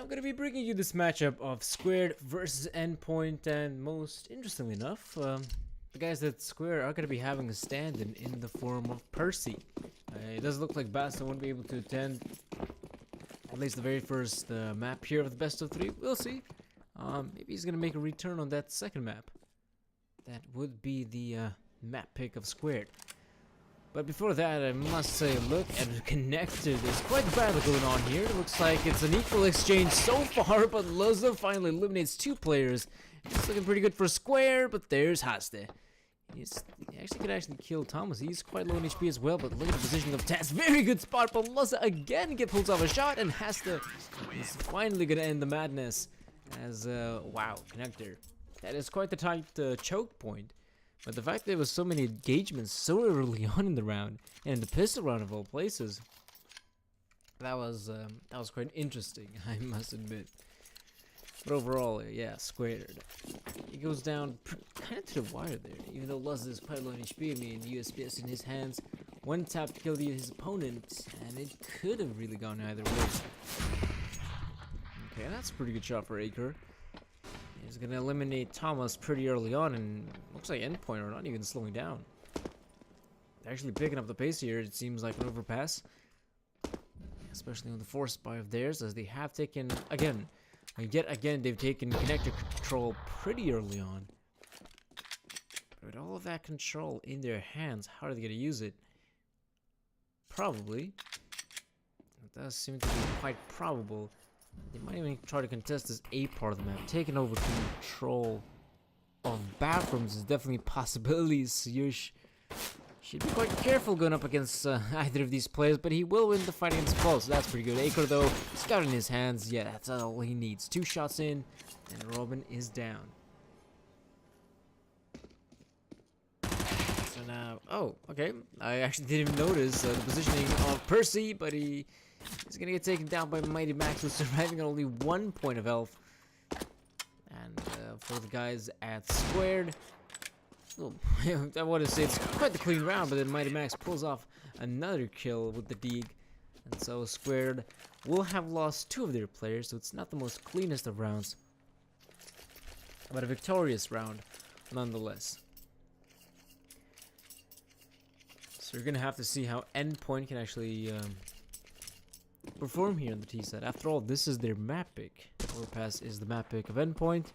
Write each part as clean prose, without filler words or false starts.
I'm gonna be bringing you this matchup of Squared versus Endpoint, and most interestingly enough, the guys at Square are gonna be having a stand-in in the form of Percy. It does look like Basta won't be able to attend at least the very first map here of the best of 3. We'll see. Maybe he's gonna make a return on that second map. That would be the map pick of Squared. But before that, I must say, look at the connector. There's quite a battle going on here. It looks like it's an equal exchange so far, but Loza finally eliminates 2 players. It's looking pretty good for Square, but there's Haste. He actually could actually kill Thomas. He's quite low in HP as well, but look at the positioning of Tess. Very good spot, but Loza again pulls off a shot, and Haste is finally going to end the madness as, wow, connector. That is quite the tight choke point. But the fact there was so many engagements so early on in the round, and in the pistol round of all places, that was quite interesting, I must admit. But overall, yeah, Squared. He goes down kind of to the wire there, even though Luz is quite low in HP. I mean, USPS in his hands, one tap to kill his opponent, and it could have really gone either way. Okay, that's a pretty good shot for Aker. He's gonna eliminate Thomas pretty early on, and looks like Endpoint are not even slowing down. They're actually picking up the pace here. It seems like an overpass, especially on the force buy of theirs, as they have taken yet again they've taken connector control pretty early on. But with all of that control in their hands, how are they gonna use it? Probably. It does seem to be quite probable. They might even try to contest this A part of the map. Taking over control of bathrooms is definitely a possibility. Yush should be quite careful going up against either of these players, but he will win the fight against both, so that's pretty good. Aker, though, scout in his hands. Yeah, that's all he needs. 2 shots in, and Robin is down. So now, oh, okay. I actually didn't even notice the positioning of Percy, but he's gonna get taken down by Mighty Max, who's surviving on only 1 point of health. And for the guys at Squared, well, I want to say it's quite the clean round, but then Mighty Max pulls off another kill with the Deeg. And so Squared will have lost 2 of their players, so it's not the most cleanest of rounds, but a victorious round nonetheless. So you're gonna have to see how Endpoint can actually perform here in the T set. After all, this is their map pick. Overpass is the map pick of Endpoint.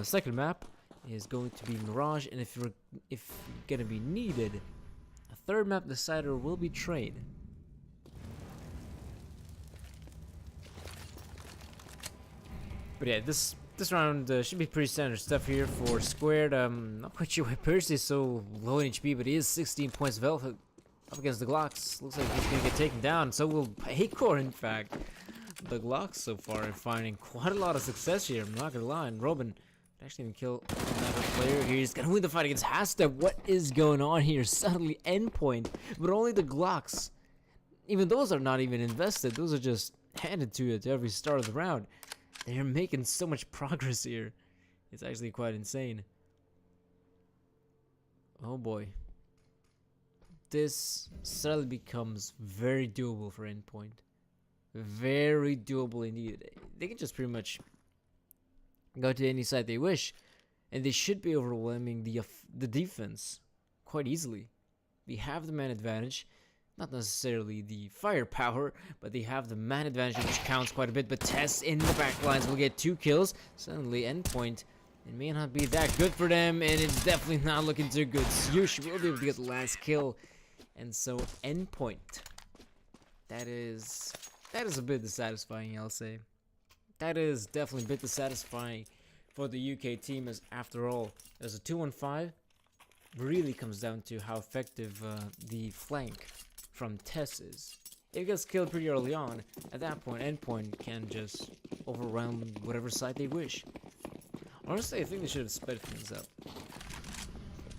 Second map is going to be Mirage, and if gonna be needed, a third map decider will be Trade. But yeah, this round should be pretty standard stuff here for Squared. Not quite sure why Percy is so low in HP, but he is 16 points of health up against the Glocks. Looks like he's gonna get taken down. So will Akor, in fact. The Glocks so far are finding quite a lot of success here, I'm not gonna lie. And Robin actually even kill another player here. He's gonna win the fight against Hasta. What is going on here? Suddenly Endpoint, but only the Glocks. Even those are not even invested. Those are just handed to you at every start of the round. They're making so much progress here. It's actually quite insane. Oh boy. This suddenly becomes very doable for Endpoint. Very doable indeed. They can just pretty much go to any side they wish, and they should be overwhelming the defense quite easily. They have the man advantage, not necessarily the firepower, but they have the man advantage, which counts quite a bit. But Tess in the back lines will get 2 kills. Suddenly Endpoint, it may not be that good for them, and it's definitely not looking too good. Yush will be able to get the last kill, and so Endpoint, that is a bit dissatisfying, I'll say. That is definitely a bit dissatisfying for the UK team, as after all, as a 2-1-5 really comes down to how effective the flank from Tess is. If it gets killed pretty early on, at that point Endpoint can just overwhelm whatever side they wish. Honestly, I think they should have sped things up.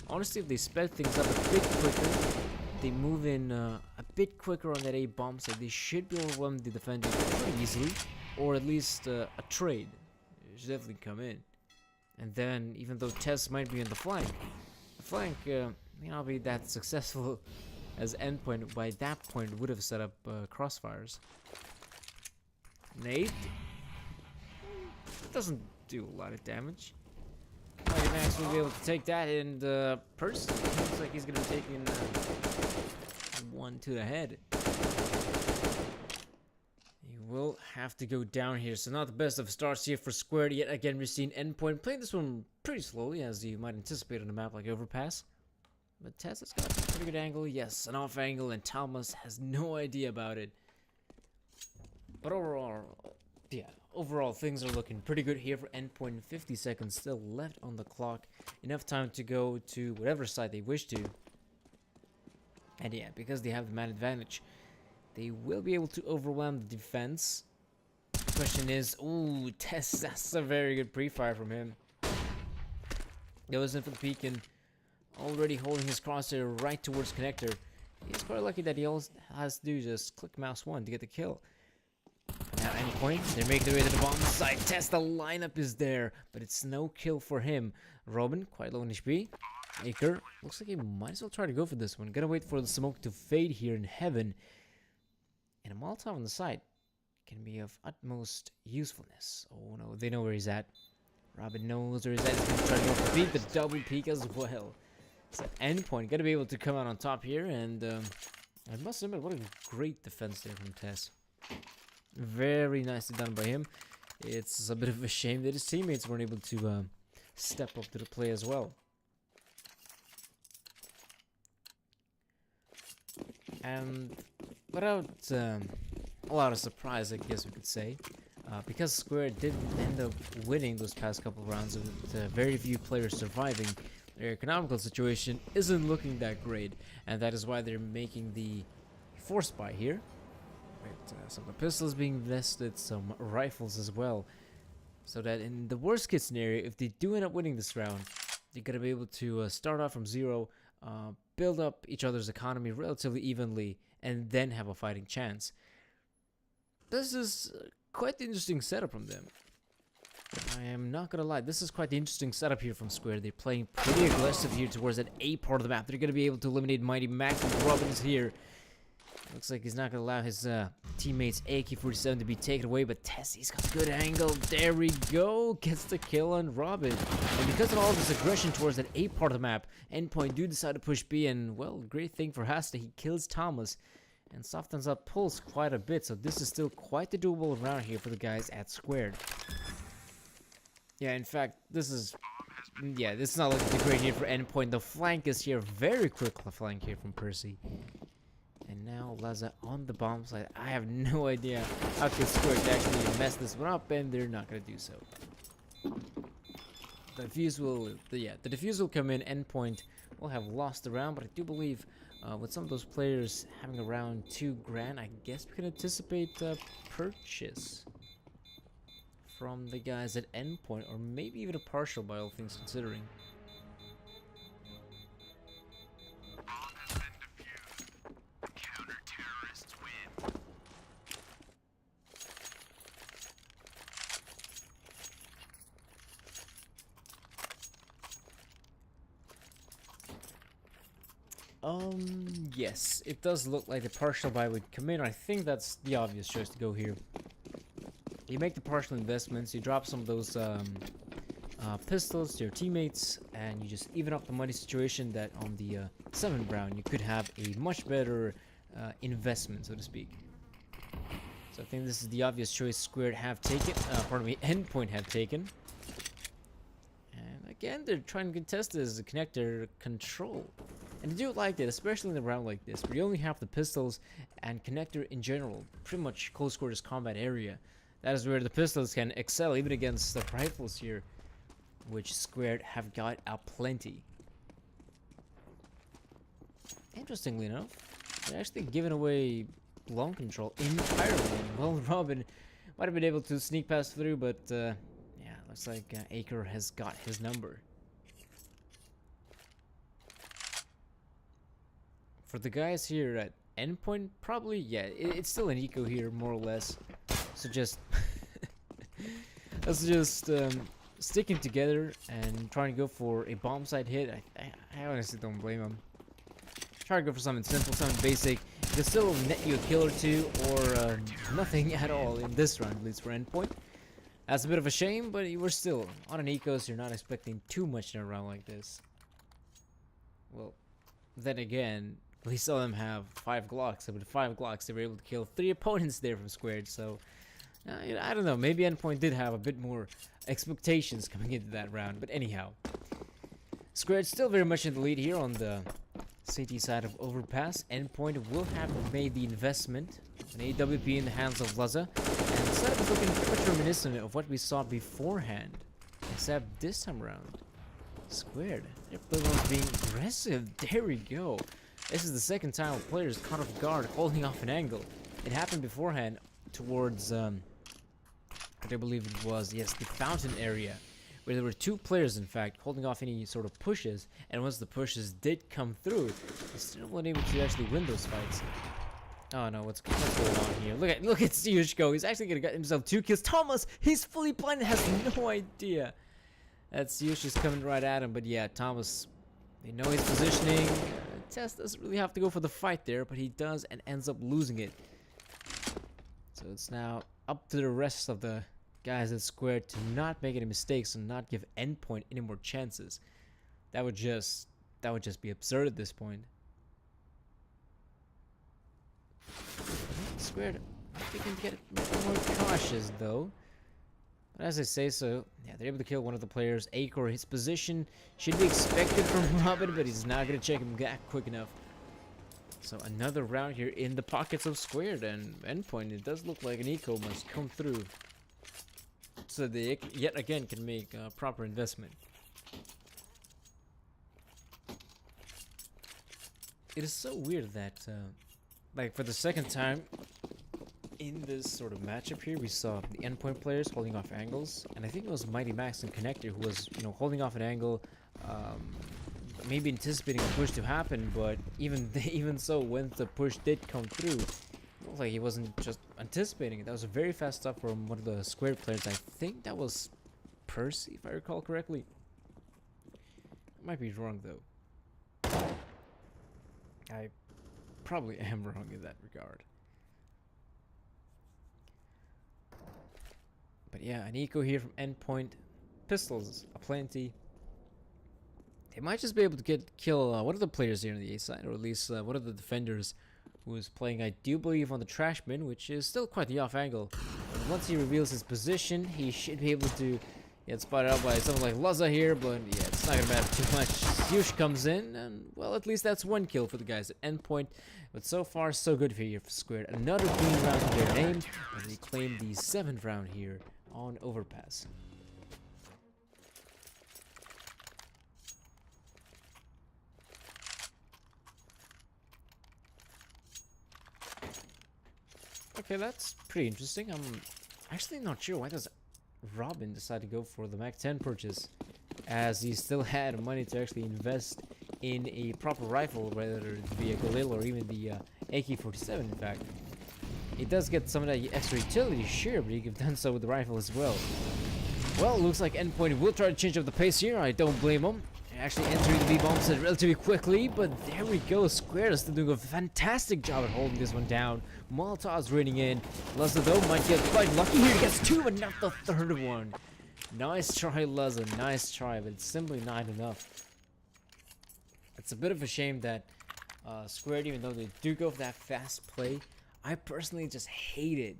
Honestly, if they sped things up a bit quicker, they move in a bit quicker on that A bomb side, they should be overwhelming the defenders pretty easily, or at least a trade should definitely come in. And then, even though Tess might be in the flank may not be that successful, as Endpoint by that point would have set up crossfires. Nate doesn't do a lot of damage. Mighty Max will be able to take that, and Percy looks like he's gonna be taking one to the head. He will have to go down here, so not the best of starts here for Squared. Yet again, we're seeing Endpoint playing this one pretty slowly, as you might anticipate on a map like Overpass. But Tess has got a pretty good angle. Yes, an off angle, and Thomas has no idea about it. But overall, things are looking pretty good here for Endpoint. 50 seconds still left on the clock. Enough time to go to whatever side they wish to. And yeah, because they have the man advantage, they will be able to overwhelm the defense. The question is, ooh, Tess, that's a very good pre-fire from him. Goes in for the peek and already holding his crosshair right towards connector. He's quite lucky that he all has to do just click mouse 1 to get the kill. Now Endpoint, they're making their way to the bomb side. Test, the lineup is there, but it's no kill for him. Robin, quite low in HP. Aker, looks like he might as well try to go for this one. Gotta wait for the smoke to fade here in heaven. And a Molotov on the side can be of utmost usefulness. Oh no, they know where he's at. Robin knows where he's at. He's gonna try to go for the peek, the double peek as well. So Endpoint, gotta be able to come out on top here, and I must admit, what a great defense there from Tess. Very nicely done by him. It's a bit of a shame that his teammates weren't able to step up to the play as well. And without a lot of surprise, I guess we could say, because Square did end up winning those past couple of rounds with very few players surviving, their economical situation isn't looking that great, and that is why they're making the force buy here. Some of the pistols being invested, some rifles as well, so that in the worst case scenario, if they do end up winning this round, they're gonna be able to start off from zero, build up each other's economy relatively evenly, and then have a fighting chance. This is quite the interesting setup from them. I am not gonna lie, this is quite the interesting setup here from Square. They're playing pretty aggressive here towards that A part of the map. They're gonna be able to eliminate Mighty Max, and Robin is here. Looks like he's not gonna allow his teammate's AK-47 to be taken away, but Tessie's got a good angle. There we go, gets the kill on Robin. And because of all of this aggression towards that A part of the map, Endpoint do decide to push B, and well, great thing for Hasta, he kills Thomas and softens up Pulse quite a bit, so this is still quite the doable round here for the guys at Squared. Yeah, in fact, this is not looking too great here for Endpoint. The flank is here, very quick flank here from Percy. And now Laza on the bomb side. I have no idea how can Square actually mess this one up, and they're not gonna do so. The defuse will come in. Endpoint will have lost the round, but I do believe with some of those players having around $2,000, I guess we can anticipate purchase from the guys at Endpoint, or maybe even a partial by all things considering. Yes, it does look like the partial buy would come in. I think that's the obvious choice to go here. You make the partial investments, you drop some of those pistols to your teammates, and you just even up the money situation that on the 7th round you could have a much better investment, so to speak. So I think this is the obvious choice Squared have taken, Endpoint have taken. And again, they're trying to contest this connector control. And I do like that, especially in a round like this, where you only have the pistols and connector in general, pretty much close quarters combat area. That is where the pistols can excel, even against the rifles here, which Squared have got plenty. Interestingly enough, they're actually giving away long control entirely. Well, Robin might have been able to sneak past through, but yeah, looks like Aker has got his number. For the guys here at Endpoint, probably, yeah, it's still an eco here, more or less. So just, sticking together and trying to go for a bomb site hit. I honestly don't blame them. Try to go for something simple, something basic. It'll still net you a kill or two, or nothing at all in this round, at least for Endpoint. That's a bit of a shame, but you were still on an eco, so you're not expecting too much in a round like this. Well, then again, we saw them have 5 Glocks, and with 5 Glocks, they were able to kill 3 opponents there from squared, so I don't know, maybe Endpoint did have a bit more expectations coming into that round, but anyhow. Squared still very much in the lead here on the CT side of Overpass. Endpoint will have made the investment, an AWP in the hands of Laza, and the setup is looking pretty much reminiscent of what we saw beforehand, except this time around. Squared, their player was being aggressive. There we go. This is the second time a player is caught off guard holding off an angle. It happened beforehand towards what I believe it was, yes, the fountain area, where there were 2 players in fact holding off any sort of pushes, and once the pushes did come through, they still weren't able to actually win those fights. Oh no, what's going on here? Look at CSGO. He's actually gonna get himself 2 kills. Thomas, he's fully blinded, has no idea. That's just coming right at him, but yeah, Thomas, they know his positioning. Tess doesn't really have to go for the fight there, but he does and ends up losing it. So it's now up to the rest of the guys at squared to not make any mistakes and not give Endpoint any more chances. That would just be absurd at this point. Squared, I think we can get a bit more cautious though. But as I say so, yeah, they're able to kill one of the players. Acor, his position should be expected from Robin, but he's not gonna check him back quick enough. So another round here in the pockets of squared, and Endpoint, it does look like an eco must come through, so they yet again can make a proper investment. It is so weird that, like for the second time in this sort of matchup here, we saw the Endpoint players holding off angles, and I think it was Mighty Max and Connector who was, holding off an angle, maybe anticipating a push to happen, but even so, when the push did come through, it looked like he wasn't just anticipating it. That was a very fast stuff from one of the squared players. I think that was Percy, if I recall correctly. I might be wrong though. I probably am wrong in that regard. But yeah, an eco here from Endpoint. Pistols aplenty. They might just be able to kill one of the players here on the A side, or at least one of the defenders who is playing, I do believe, on the trash bin, which is still quite the off angle. And once he reveals his position, he should be able to get spotted out by someone like Laza here, but yeah, it's not gonna matter too much. Yush comes in, and well, at least that's 1 kill for the guys at Endpoint. But so far, so good for here for Squared. Another clean round to their name, and they claim the 7th round here on Overpass. Okay, that's pretty interesting. I'm actually not sure why does Robin decide to go for the Mac 10 purchase, as he still had money to actually invest in a proper rifle, whether it be a Galil or even the AK-47 in fact. He does get some of that extra utility, sure, but he could have done so with the rifle as well. Well, looks like Endpoint will try to change up the pace here. I don't blame him. Actually entering the B-bomb set relatively quickly, but there we go. Squared is still doing a fantastic job at holding this one down. Molotov's raining in. Laza, though, might get quite lucky here. He gets 2, but not the 3rd one. Nice try, Laza. Nice try, but it's simply not enough. It's a bit of a shame that Squared, even though they do go for that fast play, I personally just hate it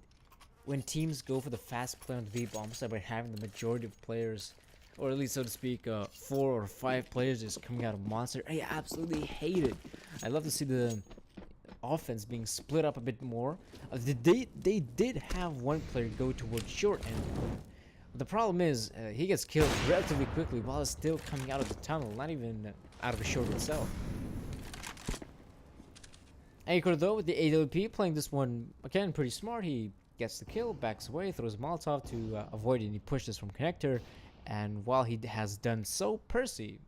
when teams go for the fast play on the B-bomb side by having the majority of players, or at least so to speak, 4 or 5 players just coming out of monster. I absolutely hate it. I love to see the offense being split up a bit more. They did have one player go towards short end. The problem is he gets killed relatively quickly while it's still coming out of the tunnel, not even out of the short itself. Acor, though, with the AWP, playing this one again pretty smart. He gets the kill, backs away, throws Molotov to avoid any pushes from Connector. And while he has done so, Percy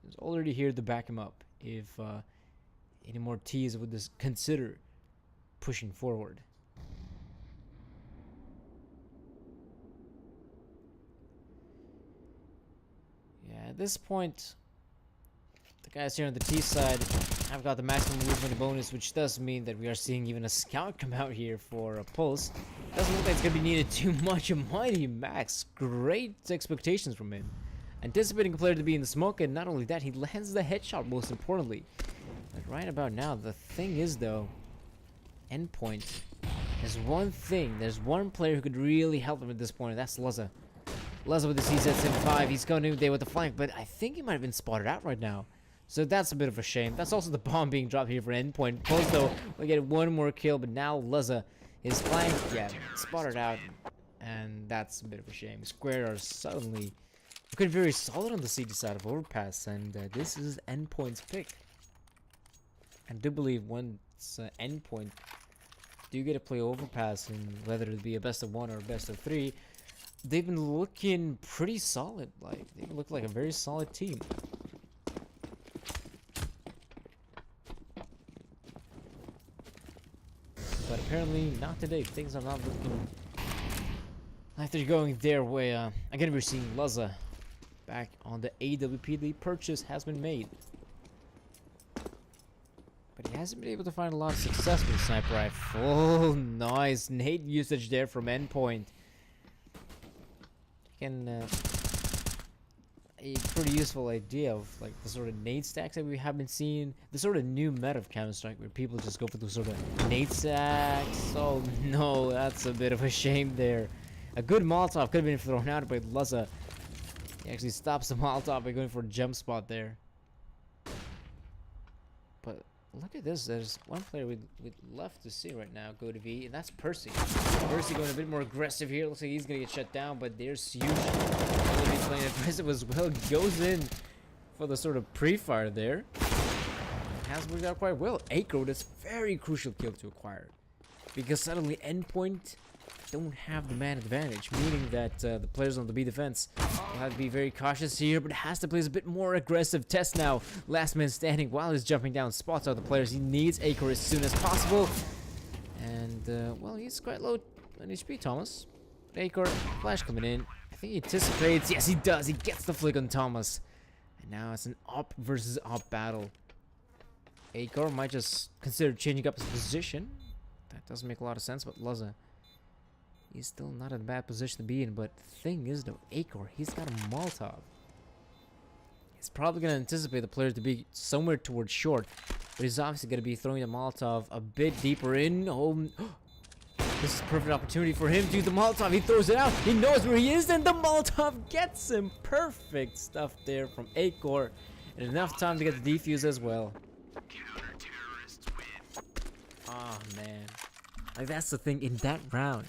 is already here to back him up if any more T's would consider pushing forward. Yeah, at this point, the guys here on the T side I've got the maximum movement bonus, which does mean that we are seeing even a scout come out here for a pulse. Doesn't look like it's gonna be needed too much. A Mighty Max, great expectations from him. Anticipating a player to be in the smoke, and not only that, he lands the headshot most importantly. But right about now, the thing is though, Endpoint. There's one player who could really help him at this point, and that's Luzza. Luzza with the CZ-5, he's going in there with the flank, but I think he might have been spotted out right now. So that's a bit of a shame. That's also the bomb being dropped here for Endpoint. Close though, we'll get one more kill, but now Luzza, his flank, yeah, spotted out, and that's a bit of a shame. Square are suddenly looking very solid on the CD side of Overpass, and this is Endpoint's pick. I do believe once Endpoint do get to play Overpass, and whether it be a best of 1 or a best of 3, they've been looking pretty solid. Like, they look like a very solid team. But apparently not today. Things are not looking like they're going their way. Again, we're seeing Luzza back on the AWP. The purchase has been made, but he hasn't been able to find a lot of success with the sniper rifle. Oh, nice nade usage there from Endpoint. Can a pretty useful idea of like the sort of nade stacks that we have been seeing, the sort of new meta of Counter-Strike where people just go for the sort of nade stacks. Oh no, that's a bit of a shame there. A good Molotov could have been thrown out by Luzza. He actually stops the Molotov by going for a jump spot there. But look at this, there's one player we'd love to see right now go to V, and that's Percy. Percy going a bit more aggressive here. Looks like he's going to get shut down, but there's Huge. He'll be playing aggressive as well. Goes in for the sort of pre-fire there. Has worked out quite well. Acro, that's very crucial kill to acquire, because suddenly Endpoint don't have the man advantage, meaning that the players on the B defense will have to be very cautious here, but has to play a bit more aggressive. Test now, last man standing while he's jumping down, spots out the players. He needs Acre as soon as possible, and well, he's quite low on HP, Thomas. Acre, flash coming in. I think he anticipates. Yes, he does. He gets the flick on Thomas, and now it's an op versus op battle. Acre might just consider changing up his position. That doesn't make a lot of sense, but Luzza, he's still not in a bad position to be in. But the thing is though, Acor, he's got a Molotov. He's probably going to anticipate the players to be somewhere towards short, but he's obviously going to be throwing the Molotov a bit deeper in. Oh, this is a perfect opportunity for him to do the Molotov. He throws it out. He knows where he is, and the Molotov gets him. Perfect stuff there from Acor, and enough time to get the defuse as well. Oh man, like that's the thing in that round.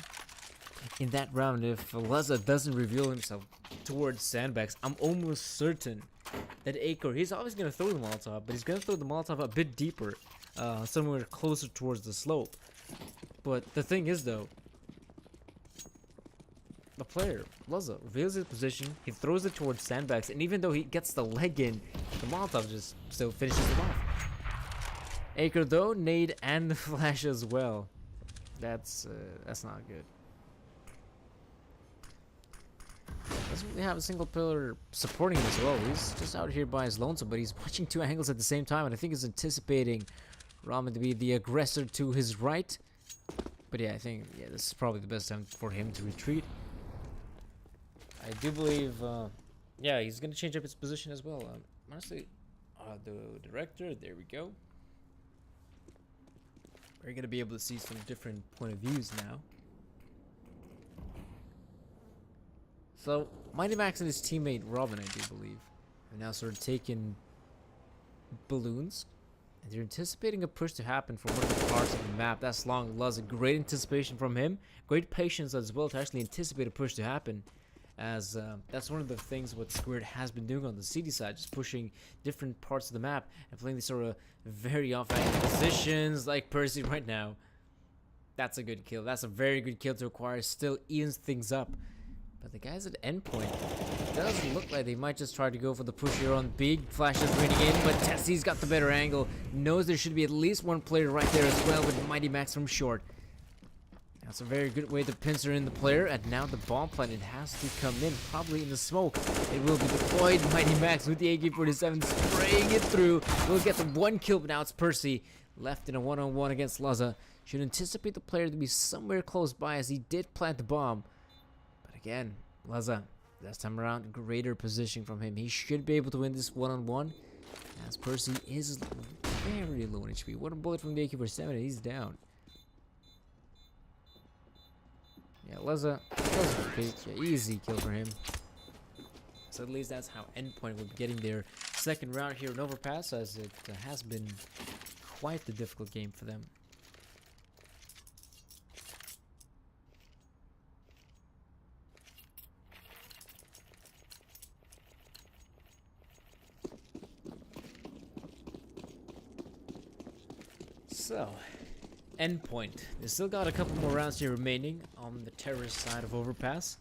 In that round, if Luzza doesn't reveal himself towards sandbags, I'm almost certain that Acre, he's always going to throw the Molotov, but he's going to throw the Molotov a bit deeper, somewhere closer towards the slope. But the thing is though, the player, Luzza, reveals his position, he throws it towards sandbags, and even though he gets the leg in, the Molotov just still finishes him off. Acre though, nade and the flash as well. That's not good. Doesn't really have a single pillar supporting him as well. He's just out here by his lonesome, but he's watching two angles at the same time, and I think he's anticipating Ramen to be the aggressor to his right. But yeah, I think this is probably the best time for him to retreat. I do believe, yeah, he's gonna change up his position as well. Honestly, the director, there we go. We're gonna be able to see some different point of views now. So, Mighty Max and his teammate Robin, I do believe, have now sort of taken balloons, and they're anticipating a push to happen from one of the parts of the map. That's Long Luzza. Great anticipation from him, great patience as well to actually anticipate a push to happen, as that's one of the things what Squared has been doing on the CD side, just pushing different parts of the map and playing these sort of very off-angle positions like Percy right now. That's a good kill. That's a very good kill to acquire. Still evens things up. But the guys at Endpoint, it doesn't look like they might just try to go for the push here on big flashes reading in, but Tessie's got the better angle, knows there should be at least one player right there as well with Mighty Max from short. That's a very good way to pincer in the player, and now the bomb planet has to come in, probably in the smoke. It will be deployed. Mighty Max with the AK-47 spraying it through. We'll get the 1 kill, but now it's Percy left in a one-on-one against Laza. Should anticipate the player to be somewhere close by as he did plant the bomb. But again, Laza, this time around, greater position from him. He should be able to win this one-on-one, as Percy is very low in HP. One bullet from the AK-47 and he's down. Yeah, Laza pick. Yeah, easy kill for him. So at least that's how Endpoint will be getting their second round here in Overpass, as it has been quite the difficult game for them. So, Endpoint. They still got a couple more rounds here remaining on the terrorist side of Overpass.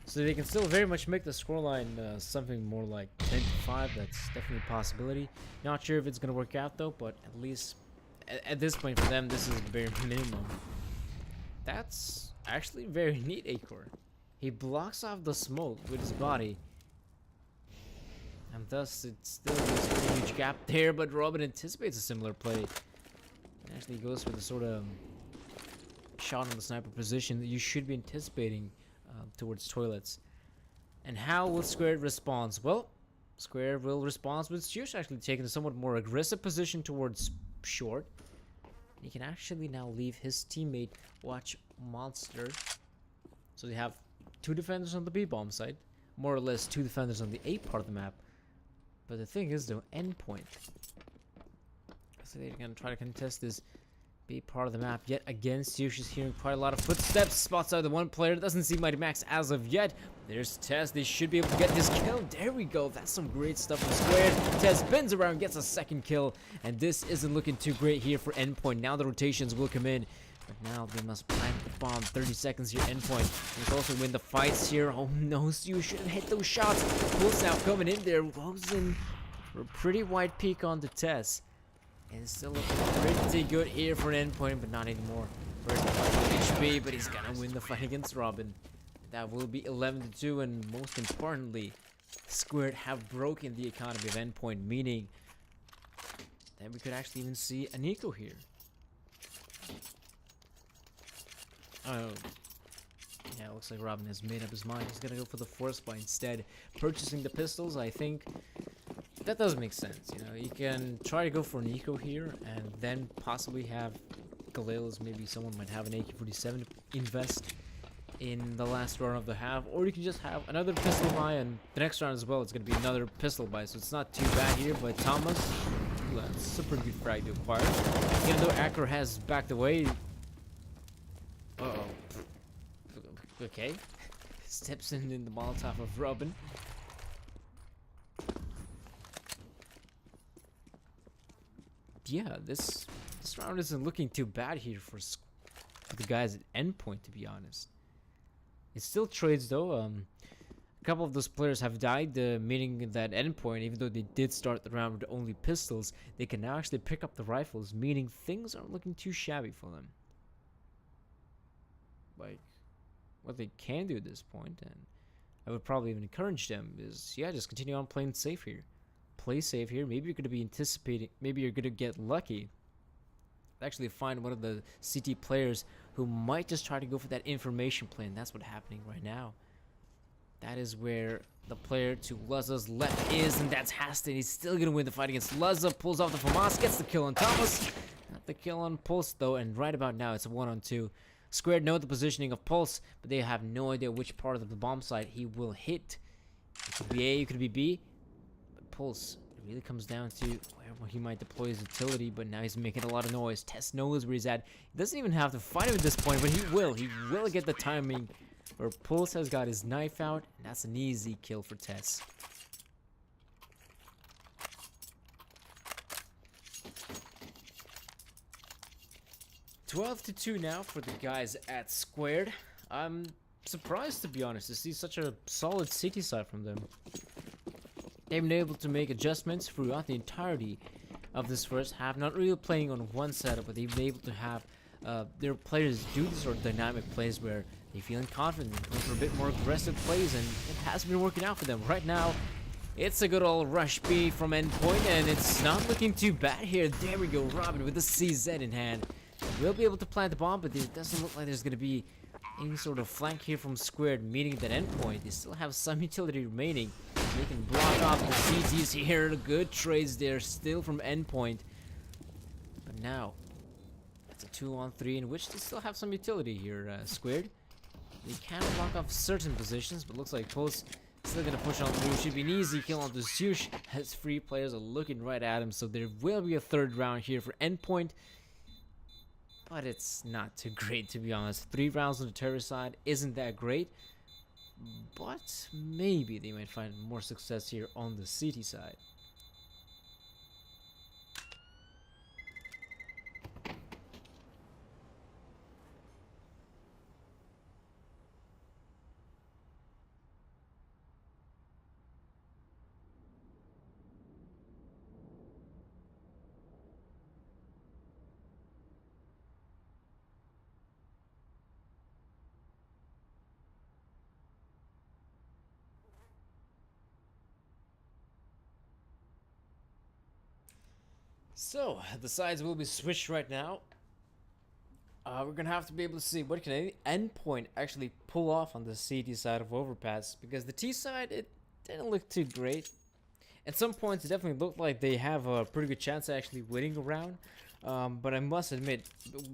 So they can still very much make the scoreline something more like 10-5. That's definitely a possibility. Not sure if it's going to work out though, but at least at this point for them, this is the bare minimum. That's actually very neat, Acor. He blocks off the smoke with his body. And thus, it still leaves a pretty huge gap there, but Robin anticipates a similar play. Actually goes for the sort of shot on the sniper position that you should be anticipating towards toilets. And how will Squared respond? Well, Squared will respond with Stuart actually taking a somewhat more aggressive position towards short. He can actually now leave his teammate watch Monster. So they have 2 defenders on the B-bomb side, more or less 2 defenders on the A part of the map. But the thing is though, Endpoint. So they're gonna try to contest this B part of the map yet again. Sirius is hearing quite a lot of footsteps. Spots out the one player. Doesn't see Mighty Max as of yet. There's Tess. They should be able to get this kill. There we go. That's some great stuff from Squared. Tess spins around, gets a second kill, and this isn't looking too great here for Endpoint. Now the rotations will come in, but now they must plant the bomb. 30 seconds here. Endpoint. They also win the fights here. Oh no, Sirius shouldn't hit those shots. Pulse now coming in there. Goes in for a pretty wide peek on the Tess. And it's still looking pretty good here for an Endpoint, but not anymore. First fight with HP, but he's gonna win the fight against Robin. That will be 11-2, and most importantly, Squared have broken the economy of Endpoint, meaning that we could actually even see an eco here. Oh, yeah, it looks like Robin has made up his mind. He's gonna go for the force by instead purchasing the pistols. I think that does make sense. You know, you can try to go for an eco here and then possibly have Galelos. Maybe someone might have an AK-47 invest in the last round of the half, or you can just have another pistol buy, and the next round as well it's going to be another pistol buy, so it's not too bad here. But Thomas, that's a pretty good frag to acquire. Even though Acro has backed away. Uh-oh. Okay. Steps in the Molotov of Robin. Yeah, this round isn't looking too bad here for the guys at Endpoint, to be honest. It still trades though. A couple of those players have died, meaning that Endpoint, even though they did start the round with only pistols, they can now actually pick up the rifles, meaning things aren't looking too shabby for them. Like, what they can do at this point, and I would probably even encourage them, is, yeah, just continue on playing safe here. Play safe here. Maybe you're going to be anticipating, maybe you're going to get lucky. Actually find one of the CT players who might just try to go for that information play, and that's what's happening right now. That is where the player to Laza's left is, and that's Haston. He's still going to win the fight against Laza. Pulls off the FAMAS, gets the kill on Thomas. Not the kill on Pulse though, and right about now it's a 1-on-2. Squared know the positioning of Pulse, but they have no idea which part of the bomb site he will hit. It could be A, it could be B. Pulse, it really comes down to where he might deploy his utility, but now he's making a lot of noise. Tess knows where he's at. He doesn't even have to fight him at this point, but he will get the timing where Pulse has got his knife out, and that's an easy kill for Tess. (12-2) now for the guys at Squared. I'm surprised, to be honest, to see such a solid city side from them. They've been able to make adjustments throughout the entirety of this first half, not really playing on one setup, but they've been able to have their players do these sort of dynamic plays where they feeling confident, going for a bit more aggressive plays, and it has been working out for them. Right now, it's a good old rush B from Endpoint, and it's not looking too bad here. There we go, Robin with the CZ in hand. We'll be able to plant the bomb, but it doesn't look like there's going to be any sort of flank here from Squared, meaning that Endpoint, they still have some utility remaining. They can block off the CTs here. Good trades there still from Endpoint. But now, it's a 2-on-3 in which they still have some utility here, Squared. They can block off certain positions, but looks like Pulse still gonna push on through. Should be an easy kill onto Sush as 3 players are looking right at him. So there will be a 3rd round here for Endpoint. But it's not too great, to be honest. 3 rounds on the terror side isn't that great. But maybe they might find more success here on the city side. So, the sides will be switched right now. We're gonna have to be able to see what can Endpoint actually pull off on the CT side of Overpass, because the T side, it didn't look too great. At some points, it definitely looked like they have a pretty good chance of actually winning a round. But I must admit,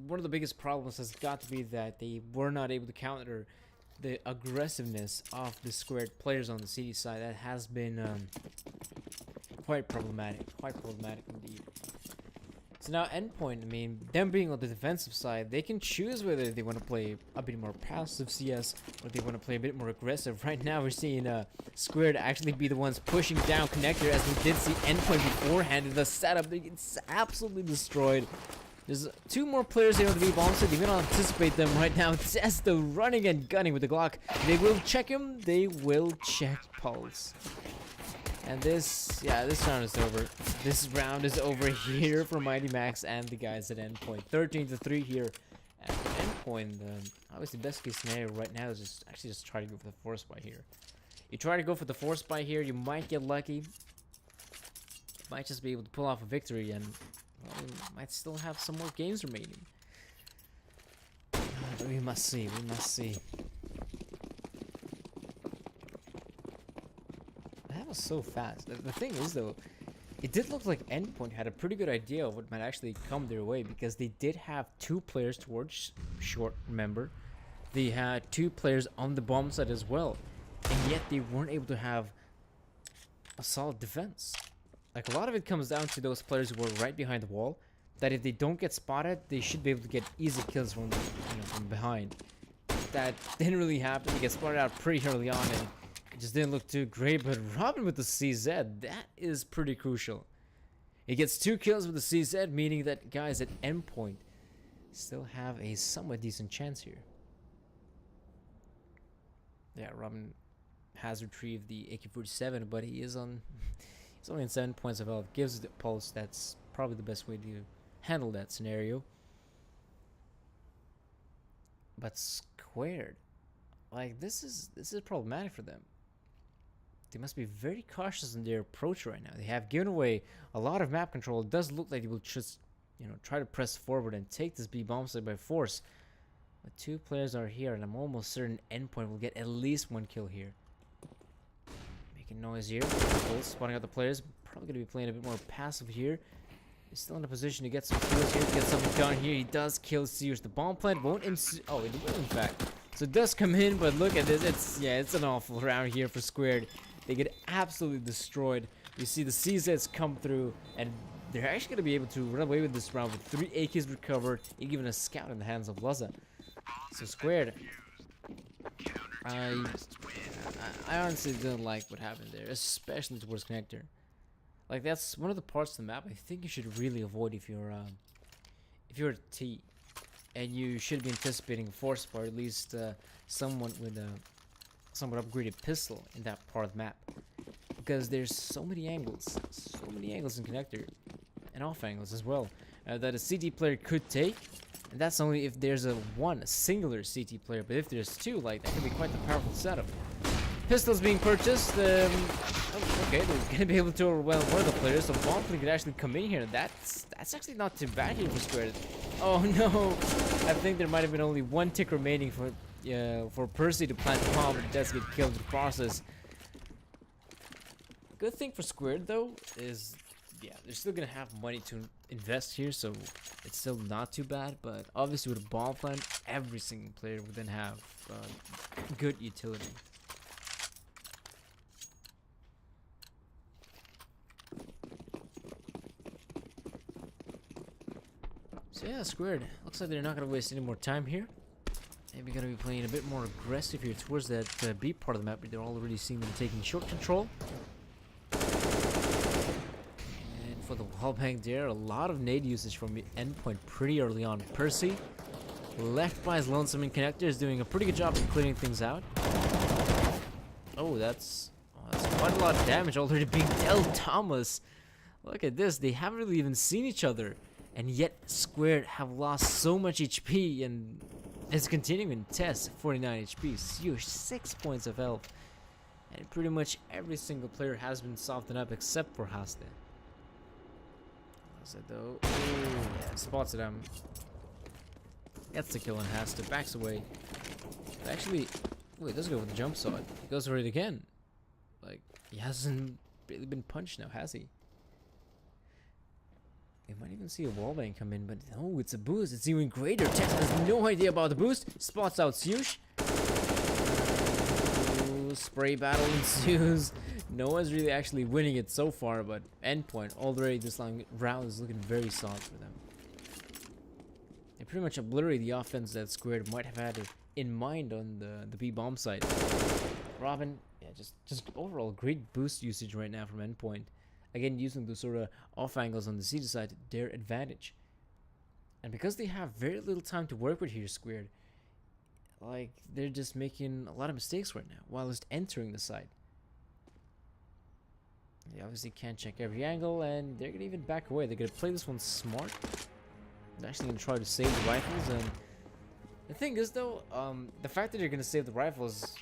one of the biggest problems has got to be that they were not able to counter the aggressiveness of the Squared players on the CT side. That has been quite problematic indeed. So now Endpoint, I mean, them being on the defensive side, they can choose whether they want to play a bit more passive CS or they want to play a bit more aggressive. Right now we're seeing Squared actually be the ones pushing down Connector, as we did see Endpoint beforehand in the setup. They get absolutely destroyed. There's 2 more players here on the B-bomb, so they may not anticipate them right now. Testo running and gunning with the Glock. They will check him. They will check Pulse. And this round is over. This round is over here for Mighty Max and the guys at Endpoint. 13-3 here. And for Endpoint, obviously best case scenario right now is just try to go for the force buy here. You try to go for the force buy here, you might get lucky. You might just be able to pull off a victory, and well, you might still have some more games remaining. But we must see, That was so fast. The thing is, though, it did look like Endpoint had a pretty good idea of what might actually come their way, because they did have 2 players towards short, remember? They had 2 players on the bomb side as well, and yet they weren't able to have a solid defense. Like, a lot of it comes down to those players who were right behind the wall, that if they don't get spotted, they should be able to get easy kills from, from behind. That didn't really happen. They get spotted out pretty early on, and it just didn't look too great. But Robin with the CZ, that is pretty crucial. He gets 2 kills with the CZ, meaning that guys at Endpoint still have a somewhat decent chance here. Yeah, Robin has retrieved the AK-47, but he is on... he's only in 7 points of health. Gives the Pulse. That's probably the best way to handle that scenario. But Squared, like, this is problematic for them. They must be very cautious in their approach right now. They have given away a lot of map control. It does look like they will just, try to press forward and take this B bomb site by force. But 2 players are here, and I'm almost certain Endpoint will get at least 1 kill here. Making noise here. Spotting out the players. Probably going to be playing a bit more passive here. He's still in a position to get some kills here, to get something done here. He does kill Sears. The bomb plant won't oh, it will in fact. So it does come in, but look at this. It's an awful round here for Squared. They get absolutely destroyed. We see the CZs come through, and they're actually going to be able to run away with this round with 3 AKs recovered, and even a scout in the hands of Laza. So Squared, I honestly didn't like what happened there, especially towards Connector. Like, that's one of the parts of the map I think you should really avoid if you're a T, and you should be anticipating a force bar, at least someone with a somewhat upgraded pistol in that part of the map, because there's so many angles in Connector, and off angles as well, that a CT player could take. And that's only if there's a singular CT player, but if there's two, like, that can be quite the powerful setup. Pistols being purchased, okay, they're gonna be able to overwhelm one of the players, so Bombfleet could actually come in here. That's actually not too bad here for Squared. Oh no, I think there might have been only one tick remaining for Percy to plant the bomb, but he does get killed in the process. Good thing for Squared though is, yeah, they're still gonna have money to invest here, so it's still not too bad. But obviously with a bomb plant, every single player would then have good utility. So yeah, Squared, looks like they're not gonna waste any more time here. Maybe gonna be playing a bit more aggressive here towards that B part of the map, but they're already seeing them taking short control. And for the wallbang there, a lot of nade usage from Endpoint pretty early on. Percy, left by his lonesome in connector, is doing a pretty good job of clearing things out. Oh, that's quite a lot of damage already being dealt. Thomas, look at this, they haven't really even seen each other. And yet, Squared have lost so much HP, and it's continuing to test 49 HP, huge 6 points of health. And pretty much every single player has been softened up except for Haste. How's it though? Oh, yeah, spots it. Gets the kill on Haste, backs away. But actually, wait, does go with the jump shot. He goes for it again. Like, he hasn't really been punched now, has he? You might even see a wallbang come in, but no, it's a boost. It's even greater. Tex has no idea about the boost. Spots out Syush. Spray battle ensues. No one's really actually winning it so far, but Endpoint already this long round is looking very solid for them. They pretty much obliterate the offense that Squared might have had in mind on the B bomb side. Robin, yeah, just overall great boost usage right now from Endpoint. Again, using the sort of off angles on the CT side to their advantage. And because they have very little time to work with here, Squared, like, they're just making a lot of mistakes right now while just entering the site. They obviously can't check every angle, and they're going to even back away. They're going to play this one smart. They're actually going to try to save the rifles, and the thing is, though, the fact that they're going to save the rifles,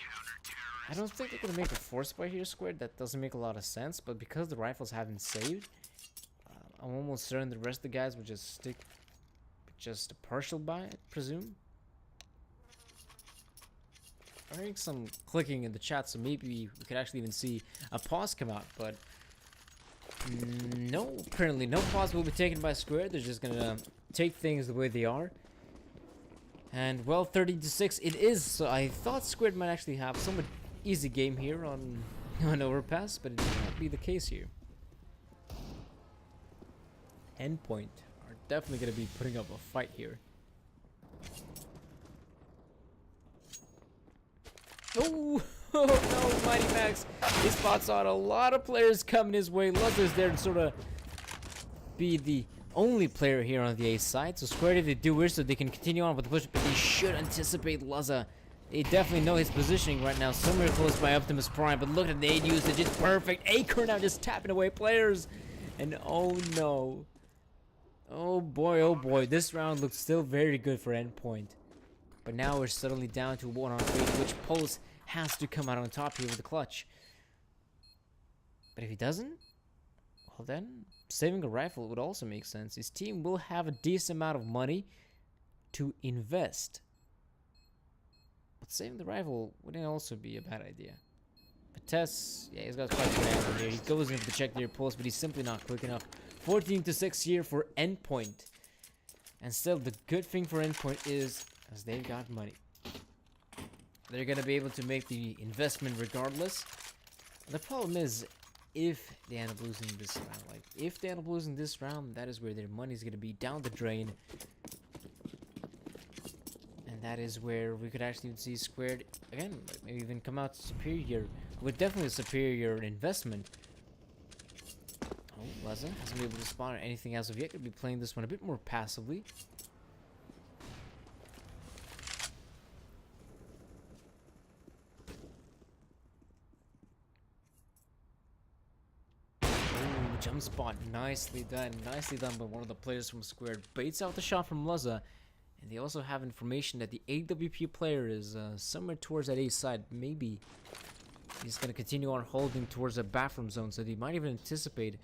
I don't think they're going to make a force buy here, Squared. That doesn't make a lot of sense, but because the rifles haven't saved, I'm almost certain the rest of the guys would just stick with just a partial buy, I presume. I'm hearing some clicking in the chat, so maybe we could actually even see a pause come out, but no, apparently no pause will be taken by Squared. They're just going to take things the way they are. And well, 13-6 it is, so I thought Squared might actually have somewhat easy game here on overpass, but it did not be the case here. Endpoint are definitely going to be putting up a fight here. Oh, oh no, Mighty Max. He spots out a lot of players coming his way. Luzza's there to sort of be the only player here on the A side. So Squared, if they do wish, so they can continue on with the push, but they should anticipate Luzza. They definitely know his positioning right now. Somewhere close by Optimus Prime, but look at the aid usage. It's perfect. Acorn now just tapping away players. And oh no. Oh boy, this round looks still very good for Endpoint. But now we're suddenly down to 1-on-3, which Pulse has to come out on top here with the clutch. But if he doesn't, well then, saving a rifle would also make sense. His team will have a decent amount of money to invest. But saving the rifle wouldn't also be a bad idea. But Tess, yeah, he's got quite a good angle here. He goes in for the check their pulse, but he's simply not quick enough. 14-6 here for Endpoint. And still, the good thing for Endpoint is, as they've got money, they're going to be able to make the investment regardless. And the problem is, if they end up losing this round, like, if they end up losing this round, that is where their money is going to be down the drain. And that is where we could actually see Squared, again, like, maybe even come out superior, with definitely a superior investment. Oh, Luzza hasn't been able to spawn or anything as of yet. Could be playing this one a bit more passively. Jump spot, nicely done by one of the players from Squared. Baits out the shot from Luzza, And they also have information that the AWP player is somewhere towards that A side. Maybe he's going to continue on holding towards the bathroom zone, so they might even anticipate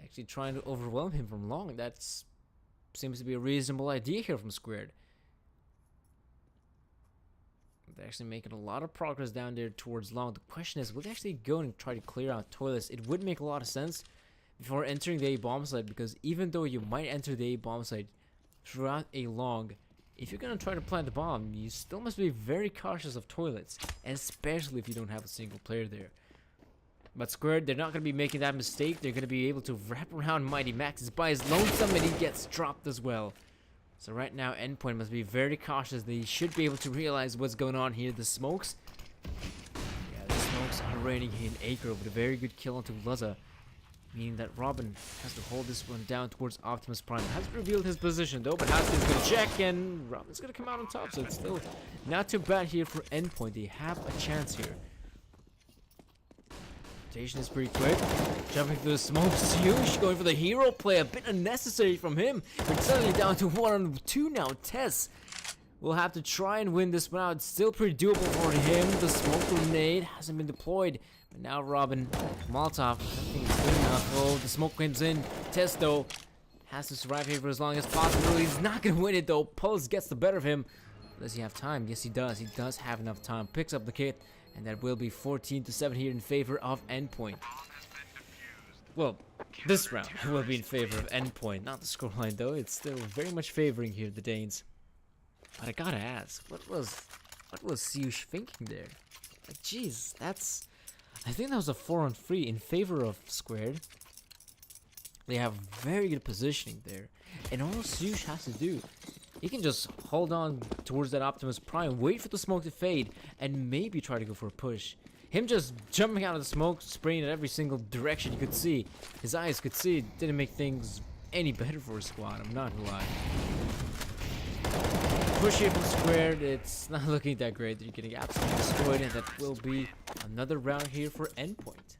actually trying to overwhelm him from long. That seems to be a reasonable idea here from Squared. They're actually making a lot of progress down there towards long. The question is, will they actually go and try to clear out toilets? It would make a lot of sense before entering the A bomb site, because even though you might enter the A bomb site throughout a long, if you're going to try to plant the bomb, you still must be very cautious of toilets, especially if you don't have a single player there. But Squared, they're not going to be making that mistake. They're going to be able to wrap around Mighty Max by his lonesome, and he gets dropped as well. So right now, Endpoint must be very cautious. They should be able to realize what's going on here. The smokes. Yeah, the smokes are raining in Acre with a very good kill onto Luzza. Meaning that Robin has to hold this one down towards Optimus Prime. Hasn't revealed his position though, but Haskell's going to check, and Robin's going to come out on top. So it's still not too bad here for Endpoint. They have a chance here. Rotation is pretty quick. Jumping through the smoke. Huge going for the hero play. A bit unnecessary from him. We're suddenly down to 1-2 now. Tess will have to try and win this one out. It's still pretty doable for him. The smoke grenade hasn't been deployed. But now Robin, Molotov, I think it's good enough. Oh, the smoke comes in. Tess, though, has to survive here for as long as possible. He's not going to win it, though. Pulse gets the better of him. Does he have time? Yes, he does. He does have enough time. Picks up the kit. And that will be 14-7 here in favor of Endpoint. Well, this round will be in favor of Endpoint. Not the scoreline, though. It's still very much favoring here the Danes. But I gotta ask, what was Siush thinking there? Like, jeez, I think that was a 4-on-3 in favor of Squared. They have very good positioning there. And all Siush has to do, he can just hold on towards that Optimus Prime, wait for the smoke to fade, and maybe try to go for a push. Him just jumping out of the smoke, spraying at every single direction you could see. His eyes could see, didn't make things any better for his squad, I'm not gonna lie. Push here from Squared, it's not looking that great. They're getting absolutely destroyed, and that will be another round here for Endpoint.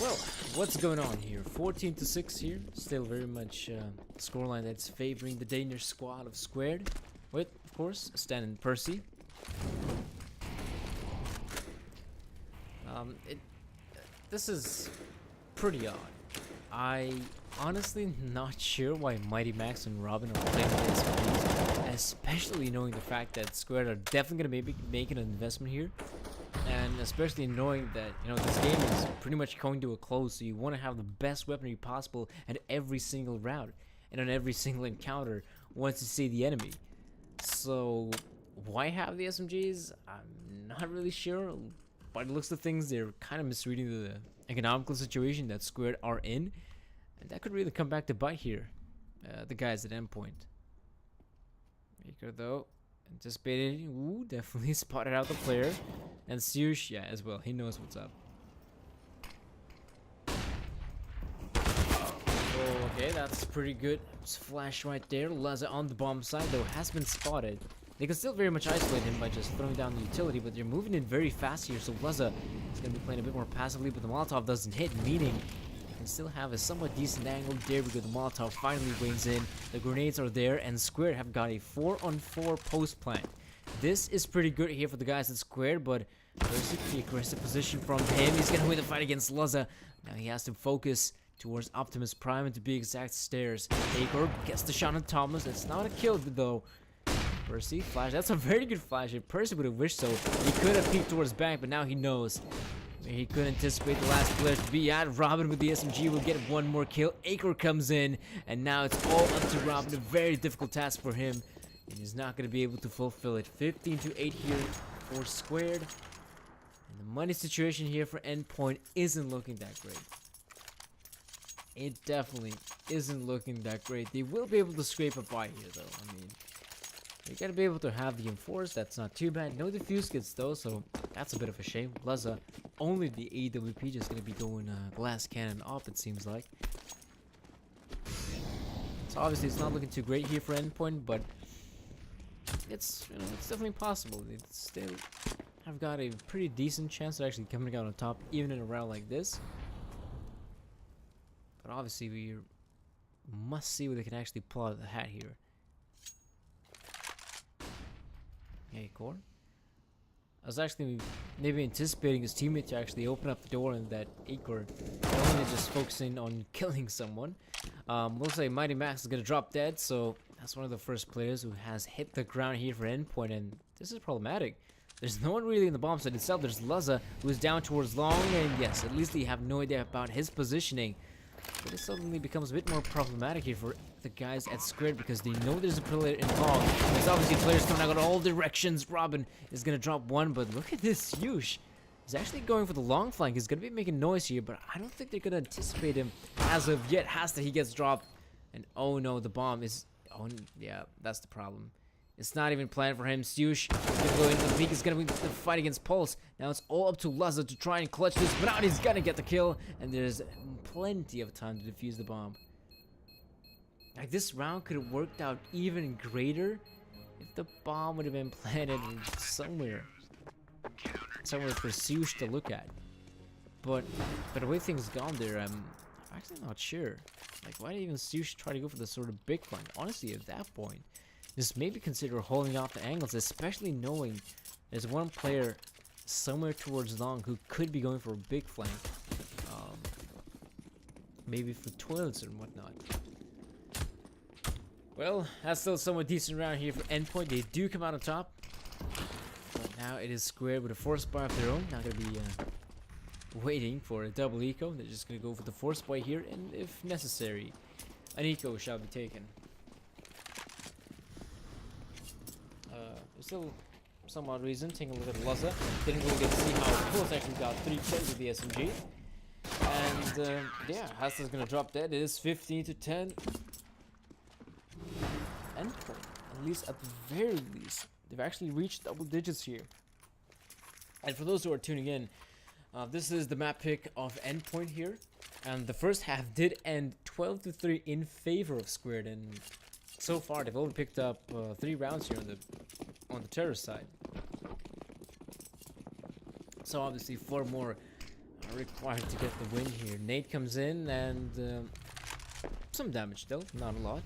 Well, what's going on here? 14-6 here. Still very much scoreline that's favoring the Danish squad of Squared. With, of course, Stan and Percy. This is pretty odd. I honestly not sure why Mighty Max and Robin are playing with SMGs, especially knowing the fact that Squared are definitely going to be making an investment here. And especially knowing that, you know, this game is pretty much going to a close, so you want to have the best weaponry possible at every single round and on every single encounter once you see the enemy. So why have the SMGs? I'm not really sure. By the looks of things, they're kind of misreading the economical situation that Squared are in, and that could really come back to bite here. The guys at Endpoint. Maker though, anticipated. Ooh, definitely spotted out the player. And Siush, yeah, as well. He knows what's up. Oh, okay, that's pretty good. Just flash right there. Luzza on the bomb side, though, has been spotted. They can still very much isolate him by just throwing down the utility, but they're moving in very fast here, so Luzza is going to be playing a bit more passively, but the Molotov doesn't hit, meaning they can still have a somewhat decent angle. There we go, the Molotov finally weighs in. The grenades are there, and Squared have got a 4-on-4 post plant. This is pretty good here for the guys at Squared, but Percy, the aggressive position from him. He's gonna win the fight against Luzza. Now he has to focus towards Optimus Prime and to be exact stairs. Acor gets the shot on Thomas. It's not a kill though. Percy, flash. That's a very good flash. If Percy would have wished so, he could have peeked towards back, but now he knows. He couldn't anticipate the last player to be at. Robin with the SMG will get one more kill. Acor comes in, and now it's all up to Robin. A very difficult task for him. And he's not going to be able to fulfill it. 15-8 here for Squared. And the money situation here for Endpoint isn't looking that great. It definitely isn't looking that great. They will be able to scrape a buy here, though. I mean, they got to be able to have the Enforce. That's not too bad. No defuse kits, though, so that's a bit of a shame. Luzza, only the AWP just going to be going glass cannon off, it seems like. So obviously it's not looking too great here for Endpoint, but it's, you know, it's definitely possible. It's still have got a pretty decent chance of actually coming out on top, even in a round like this. But obviously we must see what they can actually pull out of the hat here. Hey, Core. I was actually maybe anticipating his teammate to actually open up the door and that Acor only just focusing on killing someone. Looks like Mighty Max is gonna drop dead, so that's one of the first players who has hit the ground here for Endpoint, and this is problematic. There's no one really in the bomb site itself. There's Luzza, who is down towards long, and yes, at least they have no idea about his positioning. But it suddenly becomes a bit more problematic here for the guys at Squared because they know there's a player in long. There's obviously players coming out in all directions. Robin is going to drop one, but look at this Yush. He's actually going for the long flank. He's going to be making noise here, but I don't think they're going to anticipate him as of yet. Hasta, he gets dropped. And oh no, the bomb is... Oh, yeah, that's the problem. It's not even planned for him. Yush is going to go into the peak. It's going to be the fight against Pulse. Now it's all up to Luzza to try and clutch this, but out he's going to get the kill. And there's plenty of time to defuse the bomb. Like, this round could have worked out even greater if the bomb would have been planted somewhere for Yush to look at. But the way things gone there, I'm actually not sure. Like, why did even Yush try to go for the sort of big flank? Honestly, at that point, just maybe consider holding off the angles, especially knowing there's one player somewhere towards long who could be going for a big flank. Maybe for toilets and whatnot. Well, that's still somewhat decent round here for Endpoint. They do come out on top. But now it is Squared with a force bar of their own. Not going to be waiting for a double eco. They're just going to go for the force bar here, and if necessary, an eco shall be taken. There's still some odd reason. Taking a look at Luzza. Didn't really get to see how Pulse actually got 3 kills with the SMG. And yeah, Hasta's gonna drop dead. It is 15 to 10. Endpoint, at least at the very least, they've actually reached double digits here. And for those who are tuning in, this is the map pick of Endpoint here. And the first half did end 12 to 3 in favor of Squared. And so far, they've only picked up 3 rounds here on the terrorist side. So obviously 4 more are required to get the win here. Nate comes in and some damage though, not a lot.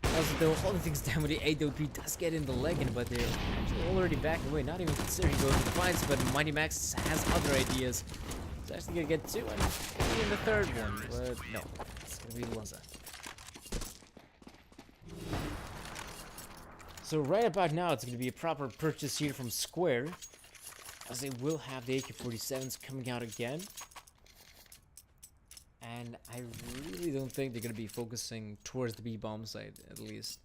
Also, though, holding things down with the AWP does get in the leg, but they're actually already back away, not even considering going to the fights. But Mighty Max has other ideas. He's actually gonna get 2 and maybe in the 3rd one, but no, it's gonna be Luzza. So right about now, it's going to be a proper purchase here from Square, as they will have the AK-47s coming out again. And I really don't think they're going to be focusing towards the B-bomb side, at least.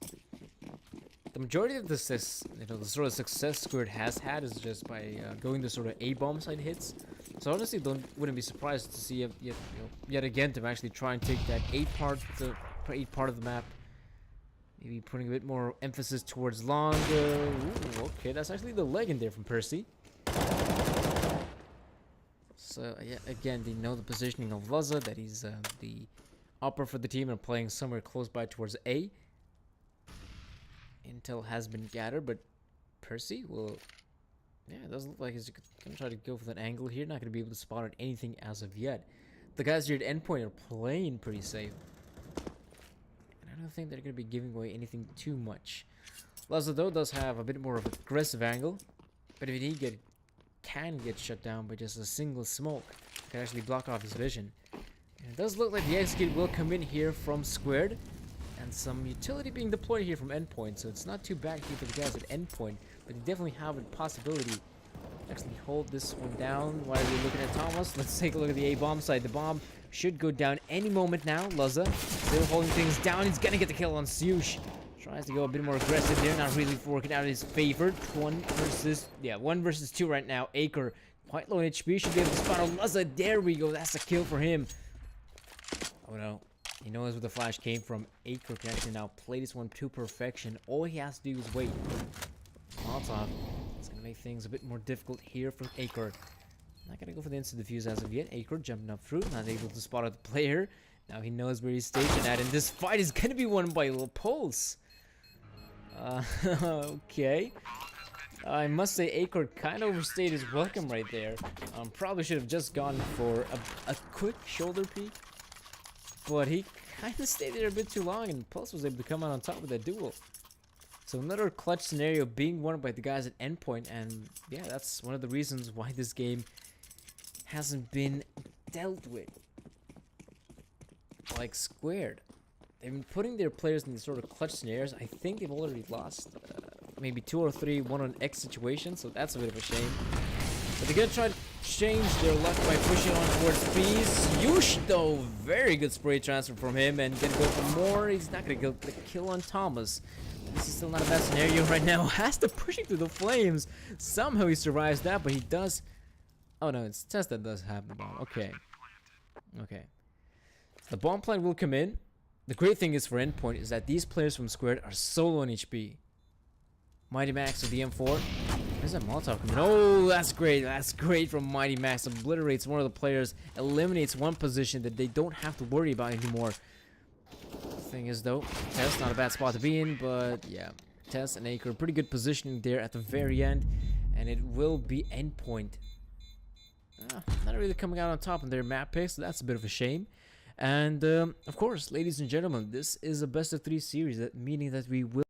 The majority of the sort of success Square has had is just by going the sort of A-bomb side hits. So honestly, wouldn't be surprised to see yet again them actually try and take that 8 part of the map. Maybe putting a bit more emphasis towards long. Ooh, okay, that's actually the leg in there from Percy. So, yeah, again, they know the positioning of Luzza, that he's the upper for the team and playing somewhere close by towards A. Intel has been gathered, but Percy will... Yeah, it doesn't look like he's going to try to go for that angle here. Not going to be able to spot on anything as of yet. The guys here at Endpoint are playing pretty safe. I don't think they're going to be giving away anything too much. Luzza, though, does have a bit more of an aggressive angle. But if he can get shut down by just a single smoke, it can actually block off his vision. And it does look like the execute will come in here from Squared. And some utility being deployed here from Endpoint. So it's not too bad here for the guys at Endpoint. But they definitely have a possibility to actually hold this one down. While we're looking at Thomas, let's take a look at the A-bomb side. The bomb should go down any moment now. Luzza still holding things down. He's gonna get the kill on Yush. Tries to go a bit more aggressive there. Not really working out in his favor. 1 versus 2 right now. Acre quite low in HP. Should be able to spot on Luzza. There we go. That's a kill for him. Oh no. He knows where the flash came from. Acre can actually now play this one to perfection. All he has to do is wait. Molotov. It's gonna make things a bit more difficult here from Acre. Not gonna go for the instant defuse as of yet. Acre jumping up through, not able to spot out the player. Now he knows where he's stationed at, and this fight is gonna be won by Pulse. Okay. I must say Acor kind of overstayed his welcome right there. Probably should have just gone for a quick shoulder peek. But he kind of stayed there a bit too long, and Pulse was able to come out on top with that duel. So another clutch scenario being won by the guys at Endpoint, and yeah, that's one of the reasons why this game hasn't been dealt with like squared. They've been putting their players in these sort of clutch scenarios. I think they've already lost maybe 2 or 3 1-on-X situations, so that's a bit of a shame. But they're gonna try to change their luck by pushing on towards Peace. Yush, though, very good spray transfer from him, and gonna go for more. He's not gonna get the kill on Thomas. This is still not a bad scenario right now. Has to pushing through the flames. Somehow he survives that, but he does. Oh no, it's Test that does have the bomb. Okay. Okay. The bomb plant will come in. The great thing is for Endpoint is that these players from Squared are solo on HP. Mighty Max with the M4. Where's that Molotov coming? Oh, that's great. That's great from Mighty Max. Obliterates one of the players. Eliminates one position that they don't have to worry about anymore. Thing is though, Test, not a bad spot to be in, but yeah, Test and Acre, pretty good positioning there at the very end, and it will be Endpoint. Not really coming out on top on their map picks, so that's a bit of a shame. And of course, ladies and gentlemen, this is a best of 3 series, meaning that we will